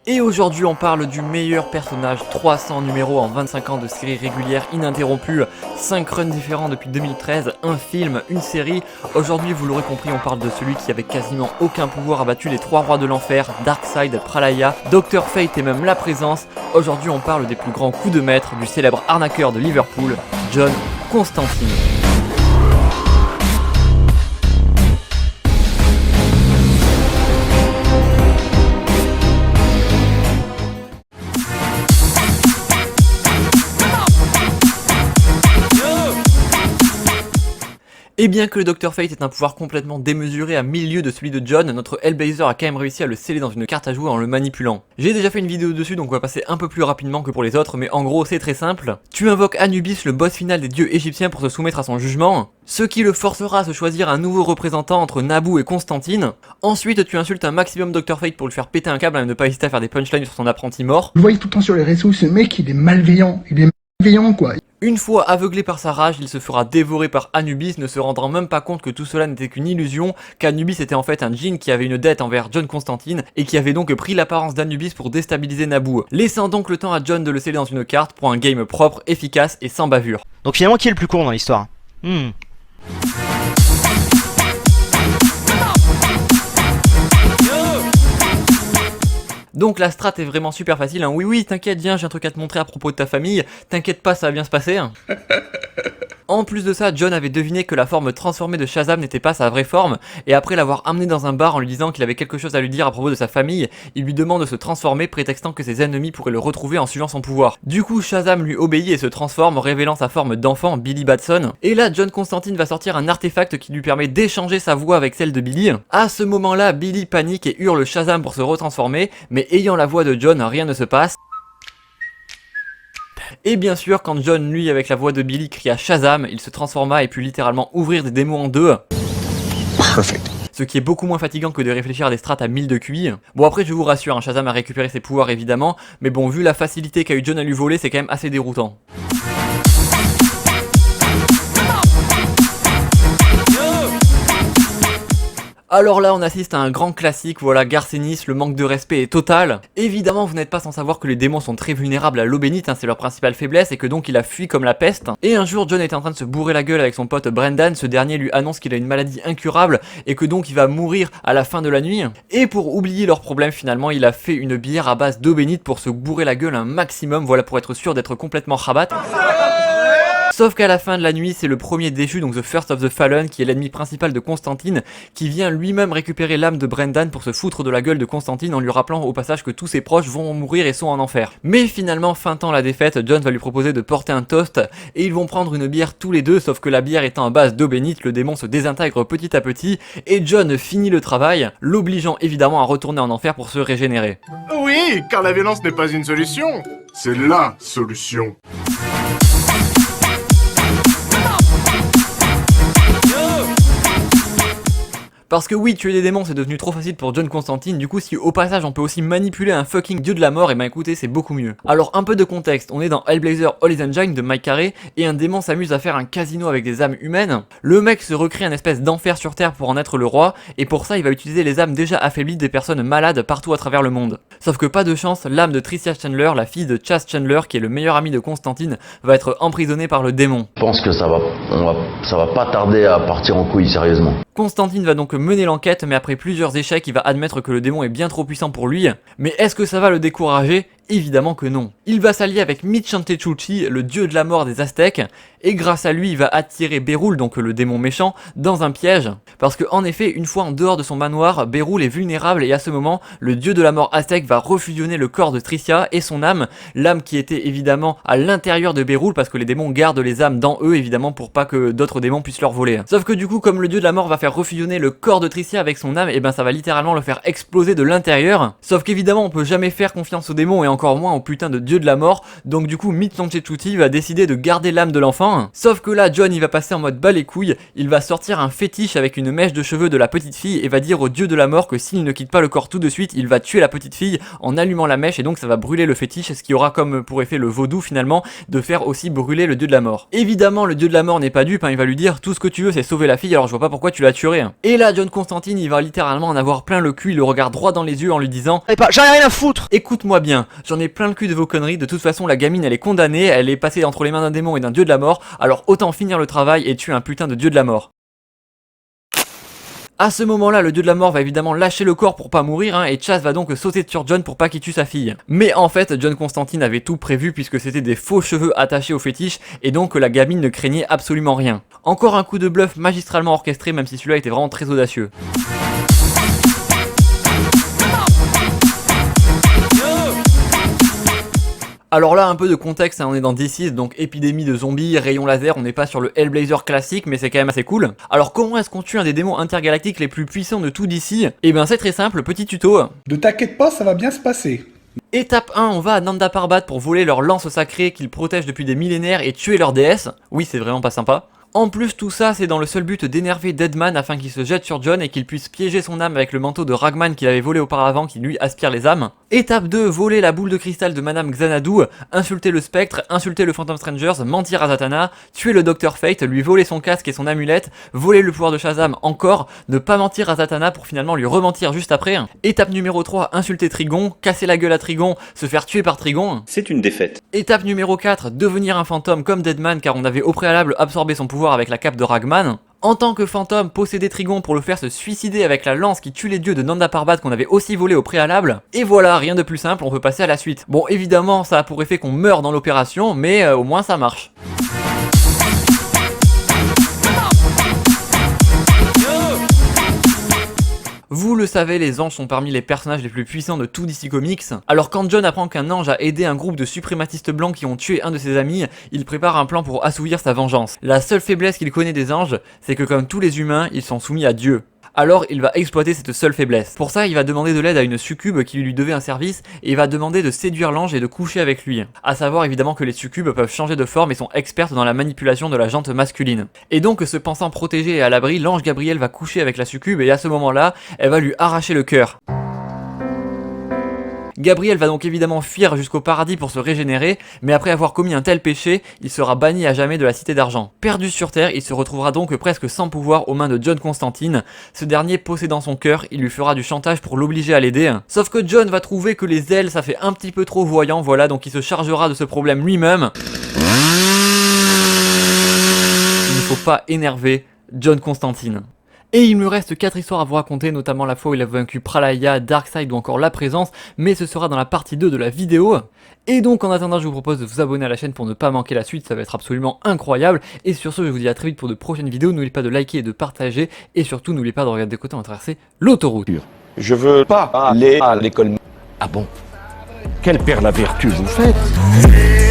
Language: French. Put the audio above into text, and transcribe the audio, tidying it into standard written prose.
Et aujourd'hui on parle du meilleur personnage, 300 numéros en 25 ans de série régulière ininterrompue, 5 runs différents depuis 2013, un film, une série. Aujourd'hui vous l'aurez compris, on parle de celui qui avec quasiment aucun pouvoir a battu les 3 rois de l'enfer, Darkseid, Pralaya, Dr Fate et même la présence. Aujourd'hui on parle des plus grands coups de maître du célèbre arnaqueur de Liverpool, John Constantine. Et bien que le Dr Fate ait un pouvoir complètement démesuré à 1000 lieues de celui de John, notre Hellblazer a quand même réussi à le sceller dans une carte à jouer en le manipulant. J'ai déjà fait une vidéo dessus donc on va passer un peu plus rapidement que pour les autres, mais en gros c'est très simple. Tu invoques Anubis, le boss final des dieux égyptiens, pour se soumettre à son jugement, ce qui le forcera à se choisir un nouveau représentant entre Nabu et Constantine. Ensuite tu insultes un maximum Dr Fate pour lui faire péter un câble et ne pas hésiter à faire des punchlines sur son apprenti mort. Vous voyez tout le temps sur les réseaux, ce mec il est malveillant quoi. Une fois aveuglé par sa rage, il se fera dévorer par Anubis, ne se rendant même pas compte que tout cela n'était qu'une illusion, qu'Anubis était en fait un djinn qui avait une dette envers John Constantine et qui avait donc pris l'apparence d'Anubis pour déstabiliser Nabu, laissant donc le temps à John de le sceller dans une carte pour un game propre, efficace et sans bavure. Donc finalement qui est le plus con dans l'histoire? Donc la strat est vraiment super facile, hein. Oui, t'inquiète, viens, j'ai un truc à te montrer à propos de ta famille, t'inquiète pas, ça va bien se passer. En plus de ça, John avait deviné que la forme transformée de Shazam n'était pas sa vraie forme, et après l'avoir amené dans un bar en lui disant qu'il avait quelque chose à lui dire à propos de sa famille, il lui demande de se transformer, prétextant que ses ennemis pourraient le retrouver en suivant son pouvoir. Du coup, Shazam lui obéit et se transforme, révélant sa forme d'enfant, Billy Batson. Et là, John Constantine va sortir un artefact qui lui permet d'échanger sa voix avec celle de Billy. À ce moment-là, Billy panique et hurle Shazam pour se retransformer, mais ayant la voix de John, rien ne se passe. Et bien sûr, quand John, lui, avec la voix de Billy, cria Shazam, il se transforma et put littéralement ouvrir des démons en deux. Perfect. Ce qui est beaucoup moins fatigant que de réfléchir à des strats à 1000 de QI. Bon après je vous rassure, Shazam a récupéré ses pouvoirs évidemment, mais bon vu la facilité qu'a eu John à lui voler, c'est quand même assez déroutant. Alors là on assiste à un grand classique, voilà, Garcenis, le manque de respect est total. Évidemment vous n'êtes pas sans savoir que les démons sont très vulnérables à l'eau bénite, hein, c'est leur principale faiblesse et que donc il a fui comme la peste. Et un jour John était en train de se bourrer la gueule avec son pote Brendan, ce dernier lui annonce qu'il a une maladie incurable et que donc il va mourir à la fin de la nuit. Et pour oublier leurs problèmes finalement il a fait une bière à base d'eau bénite pour se bourrer la gueule un maximum, voilà, pour être sûr d'être complètement rabat. Sauf qu'à la fin de la nuit, c'est le premier déchu, donc The First of the Fallen, qui est l'ennemi principal de Constantine, qui vient lui-même récupérer l'âme de Brendan pour se foutre de la gueule de Constantine en lui rappelant au passage que tous ses proches vont mourir et sont en enfer. Mais finalement, feintant la défaite, John va lui proposer de porter un toast, et ils vont prendre une bière tous les deux, sauf que la bière étant à base d'eau bénite, le démon se désintègre petit à petit, et John finit le travail, l'obligeant évidemment à retourner en enfer pour se régénérer. Oui, car la violence n'est pas une solution. C'est LA solution. Parce que oui, tuer des démons c'est devenu trop facile pour John Constantine, du coup si au passage on peut aussi manipuler un fucking dieu de la mort, et ben écoutez c'est beaucoup mieux. Alors un peu de contexte, on est dans Hellblazer All is Engine de Mike Carey, et un démon s'amuse à faire un casino avec des âmes humaines. Le mec se recrée un espèce d'enfer sur terre pour en être le roi, et pour ça il va utiliser les âmes déjà affaiblies des personnes malades partout à travers le monde. Sauf que pas de chance, l'âme de Tricia Chandler, la fille de Chas Chandler qui est le meilleur ami de Constantine, va être emprisonnée par le démon. Je pense que ça va pas tarder à partir en couille, sérieusement. Constantine va donc mener l'enquête, mais après plusieurs échecs, il va admettre que le démon est bien trop puissant pour lui. Mais est-ce que ça va le décourager ? Évidemment que non. Il va s'allier avec Mictlantecuhtli, le dieu de la mort des Aztèques, et grâce à lui, il va attirer Beroul, donc le démon méchant, dans un piège. Parce que en effet, une fois en dehors de son manoir, Beroul est vulnérable et à ce moment, le dieu de la mort aztèque va refusionner le corps de Tricia et son âme, l'âme qui était évidemment à l'intérieur de Beroul, parce que les démons gardent les âmes dans eux, évidemment, pour pas que d'autres démons puissent leur voler. Sauf que du coup, comme le dieu de la mort va faire refusionner le corps de Tricia avec son âme, et ben ça va littéralement le faire exploser de l'intérieur. Sauf qu'évidemment, on peut jamais faire confiance aux démons, et encore moins au putain de dieu de la mort, donc du coup Mitsubishi va décider de garder l'âme de l'enfant. Sauf que là John il va passer en mode bas les couilles, il va sortir un fétiche avec une mèche de cheveux de la petite fille et va dire au dieu de la mort que s'il ne quitte pas le corps tout de suite, il va tuer la petite fille en allumant la mèche et donc ça va brûler le fétiche, ce qui aura comme pour effet le vaudou finalement de faire aussi brûler le dieu de la mort. Évidemment le dieu de la mort n'est pas dupe, il va lui dire tout ce que tu veux c'est sauver la fille, alors je vois pas pourquoi tu la tuerais. Et là John Constantine il va littéralement en avoir plein le cul, il le regarde droit dans les yeux en lui disant J'en ai rien à foutre. écoute-moi bien, j'en ai plein le cul de vos conneries, de toute façon la gamine elle est condamnée, elle est passée entre les mains d'un démon et d'un dieu de la mort, alors autant finir le travail et tuer un putain de dieu de la mort. À ce moment-là, le dieu de la mort va évidemment lâcher le corps pour pas mourir, et Chaz va donc sauter sur John pour pas qu'il tue sa fille. Mais en fait, John Constantine avait tout prévu puisque c'était des faux cheveux attachés au fétiche, et donc la gamine ne craignait absolument rien. Encore un coup de bluff magistralement orchestré, même si celui-là était vraiment très audacieux. Alors là un peu de contexte, on est dans D6, donc épidémie de zombies, rayon laser, on n'est pas sur le Hellblazer classique mais c'est quand même assez cool. Alors comment est-ce qu'on tue un des démons intergalactiques les plus puissants de tout DC? Eh ben c'est très simple, petit tuto. Ne t'inquiète pas, ça va bien se passer. Étape 1, on va à Nanda Parbat pour voler leur lance sacrée qu'ils protègent depuis des millénaires et tuer leur déesse. Oui c'est vraiment pas sympa. En plus tout ça c'est dans le seul but d'énerver Deadman afin qu'il se jette sur John et qu'il puisse piéger son âme avec le manteau de Ragman qu'il avait volé auparavant qui lui aspire les âmes. Étape 2, voler la boule de cristal de Madame Xanadu, insulter le spectre, insulter le Phantom Strangers, mentir à Zatanna, tuer le Dr Fate, lui voler son casque et son amulette, voler le pouvoir de Shazam encore, ne pas mentir à Zatanna pour finalement lui rementir juste après. Étape numéro 3, insulter Trigon, casser la gueule à Trigon, se faire tuer par Trigon. C'est une défaite. Étape numéro 4, devenir un fantôme comme Deadman car on avait au préalable absorbé son pouvoir avec la cape de Ragman. En tant que fantôme, posséder Trigon pour le faire se suicider avec la lance qui tue les dieux de Nanda Parbat qu'on avait aussi volé au préalable. Et voilà, rien de plus simple, on peut passer à la suite. Bon, évidemment, ça a pour effet qu'on meurt dans l'opération, mais au moins ça marche. Vous le savez, les anges sont parmi les personnages les plus puissants de tout DC Comics. Alors quand John apprend qu'un ange a aidé un groupe de suprématistes blancs qui ont tué un de ses amis, il prépare un plan pour assouvir sa vengeance. La seule faiblesse qu'il connaît des anges, c'est que comme tous les humains, ils sont soumis à Dieu. Alors il va exploiter cette seule faiblesse. Pour ça il va demander de l'aide à une succube qui lui devait un service et il va demander de séduire l'ange et de coucher avec lui. A savoir évidemment que les succubes peuvent changer de forme et sont expertes dans la manipulation de la jante masculine. Et donc se pensant protégé et à l'abri, l'ange Gabriel va coucher avec la succube et à ce moment-là, elle va lui arracher le cœur. Gabriel va donc évidemment fuir jusqu'au paradis pour se régénérer, mais après avoir commis un tel péché, il sera banni à jamais de la Cité d'Argent. Perdu sur Terre, il se retrouvera donc presque sans pouvoir aux mains de John Constantine. Ce dernier possédant son cœur, il lui fera du chantage pour l'obliger à l'aider. Sauf que John va trouver que les ailes ça fait un petit peu trop voyant, voilà, donc il se chargera de ce problème lui-même. Il ne faut pas énerver John Constantine. Et il me reste 4 histoires à vous raconter, notamment la fois où il a vaincu Pralaya, Darkseid ou encore La Présence, mais ce sera dans la partie 2 de la vidéo. Et donc en attendant je vous propose de vous abonner à la chaîne pour ne pas manquer la suite, ça va être absolument incroyable. Et sur ce je vous dis à très vite pour de prochaines vidéos, n'oubliez pas de liker et de partager, et surtout n'oubliez pas de regarder de côté, on va traverser l'autoroute. Je veux pas aller à l'école. Ah bon? Quelle père la vertu vous faites?